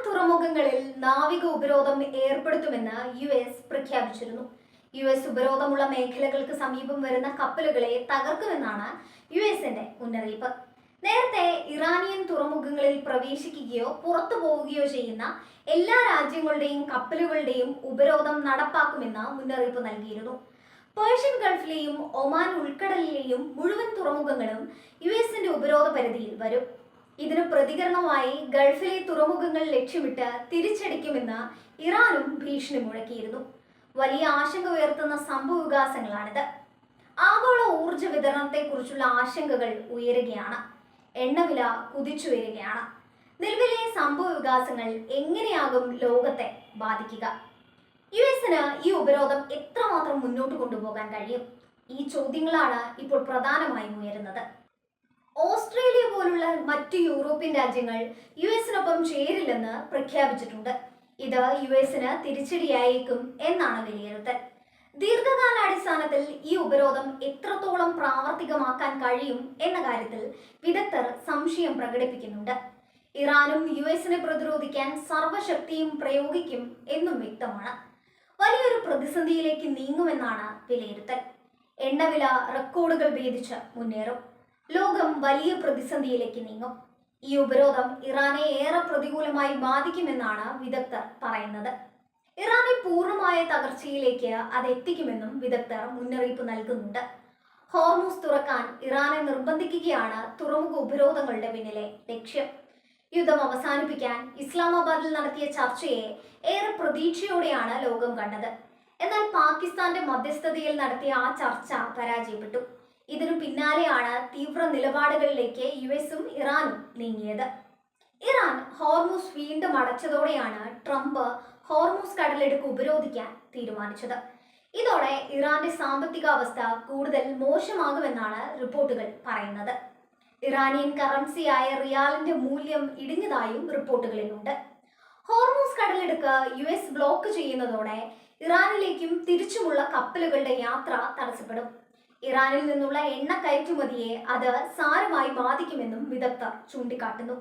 തുറമുഖങ്ങളിൽ നാവിക ഉപരോധം ഏർപ്പെടുത്തുമെന്ന് US പ്രഖ്യാപിച്ചിരുന്നു. US ഉപരോധമുള്ള മേഖലകൾക്ക് സമീപം വരുന്ന കപ്പലുകളെ തകർക്കുമെന്നാണ് USന്റെ മുന്നറിയിപ്പ്. നേരത്തെ ഇറാനിയൻ തുറമുഖങ്ങളിൽ പ്രവേശിക്കുകയോ പുറത്തു പോവുകയോ ചെയ്യുന്ന എല്ലാ രാജ്യങ്ങളുടെയും കപ്പലുകളുടെയും ഉപരോധം നടപ്പാക്കുമെന്ന് മുന്നറിയിപ്പ് നൽകിയിരുന്നു. പേർഷ്യൻ ഗൾഫിലെയും ഒമാൻ ഉൾക്കടലിലെയും മുഴുവൻ തുറമുഖങ്ങളും USന്റെ ഉപരോധ പരിധിയിൽ വരും. ഇതിന് പ്രതികരണമായി ഗൾഫിലെ തുറമുഖങ്ങൾ ലക്ഷ്യമിട്ട് തിരിച്ചടിക്കുമെന്ന് ഇറാനും ഭീഷണി മുഴക്കിയിരുന്നു. വലിയ ആശങ്ക ഉയർത്തുന്ന സംഭവവികാസങ്ങളാണിത്. ആഗോള ഊർജ വിതരണത്തെക്കുറിച്ചുള്ള ആശങ്കകൾ ഉയരുകയാണ്. എണ്ണവില കുതിച്ചുയരുകയാണ്. നിലവിലെ സംഭവവികാസങ്ങൾ എങ്ങനെയാകും ലോകത്തെ ബാധിക്കുക? USന് ഈ ഉപരോധം എത്രമാത്രം മുന്നോട്ട് കൊണ്ടുപോകാൻ കഴിയും? ഈ ചോദ്യങ്ങളാണ് ഇപ്പോൾ പ്രധാനമായും ഉയരുന്നത്. ഓസ്ട്രേലിയ പോലുള്ള മറ്റ് യൂറോപ്യൻ രാജ്യങ്ങൾ USനൊപ്പം ചേരില്ലെന്ന് പ്രഖ്യാപിച്ചിട്ടുണ്ട്. ഇത് USന് തിരിച്ചടിയായേക്കും എന്നാണ് വിലയിരുത്തൽ. ദീർഘകാലാടിസ്ഥാനത്തിൽ ഈ ഉപരോധം എത്രത്തോളം പ്രാവർത്തികമാക്കാൻ കഴിയും എന്ന കാര്യത്തിൽ വിദഗ്ധർ സംശയം പ്രകടിപ്പിക്കുന്നുണ്ട്. ഇറാനും USനെ പ്രതിരോധിക്കാൻ സർവശക്തിയും പ്രയോഗിക്കും എന്നും വ്യക്തമാണ്. വലിയൊരു പ്രതിസന്ധിയിലേക്ക് നീങ്ങുമെന്നാണ് വിലയിരുത്തൽ. എണ്ണവില റെക്കോർഡുകൾ ഭേദിച്ച് മുന്നേറും. ലോകം വലിയ പ്രതിസന്ധിയിലേക്ക് നീങ്ങും. ഈ ഉപരോധം ഇറാനെ ഏറെ പ്രതികൂലമായി ബാധിക്കുമെന്നാണ് വിദഗ്ധർ പറയുന്നത്. ഇറാനെ പൂർണ്ണമായ തകർച്ചയിലേക്ക് അത് എത്തിക്കുമെന്നും വിദഗ്ധർ മുന്നറിയിപ്പ് നൽകുന്നുണ്ട്. ഹോർമൂസ് തുറക്കാൻ ഇറാനെ നിർബന്ധിക്കുകയാണ് തുറമുഖ ഉപരോധങ്ങളുടെ പിന്നിലെ ലക്ഷ്യം. യുദ്ധം അവസാനിപ്പിക്കാൻ ഇസ്ലാമാബാദിൽ നടത്തിയ ചർച്ചയെ ഏറെ പ്രതീക്ഷയോടെയാണ് ലോകം കണ്ടത്. എന്നാൽ പാകിസ്ഥാന്റെ മധ്യസ്ഥതയിൽ നടത്തിയ ആ ചർച്ച പരാജയപ്പെട്ടു. ഇതിനു പിന്നാലെയാണ് തീവ്ര നിലപാടുകളിലേക്ക് USഉം ഇറാനും നീങ്ങിയത്. ഇറാൻ ഹോർമൂസ് വീണ്ടും അടച്ചതോടെയാണ് ട്രംപ് ഹോർമൂസ് കടലിടുക്ക് ഉപരോധിക്കാൻ തീരുമാനിച്ചത്. ഇതോടെ ഇറാന്റെ സാമ്പത്തിക അവസ്ഥ കൂടുതൽ മോശമാകുമെന്നാണ് റിപ്പോർട്ടുകൾ പറയുന്നത്. ഇറാനിയൻ കറൻസിയായ റിയാലിന്റെ മൂല്യം ഇടിഞ്ഞതായും റിപ്പോർട്ടുകളിലുണ്ട്. ഹോർമൂസ് കടലിടുക്ക് US ബ്ലോക്ക് ചെയ്യുന്നതോടെ ഇറാനിലേക്കും തിരിച്ചുമുള്ള കപ്പലുകളുടെ യാത്ര തടസ്സപ്പെടും. ഇറാനിൽ നിന്നുള്ള എണ്ണ കയറ്റുമതിയെ അത് സാരമായി ബാധിക്കുമെന്നും വിദഗ്ധർ ചൂണ്ടിക്കാട്ടുന്നു.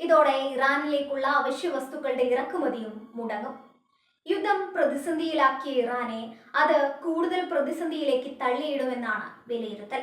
ഇതോടെ ഇറാനിലേക്കുള്ള അവശ്യ വസ്തുക്കളുടെ ഇറക്കുമതിയും മുടങ്ങും. യുദ്ധം പ്രതിസന്ധിയിലാക്കിയ ഇറാനെ അത് കൂടുതൽ പ്രതിസന്ധിയിലേക്ക് തള്ളിയിടുമെന്നാണ് വിലയിരുത്തൽ.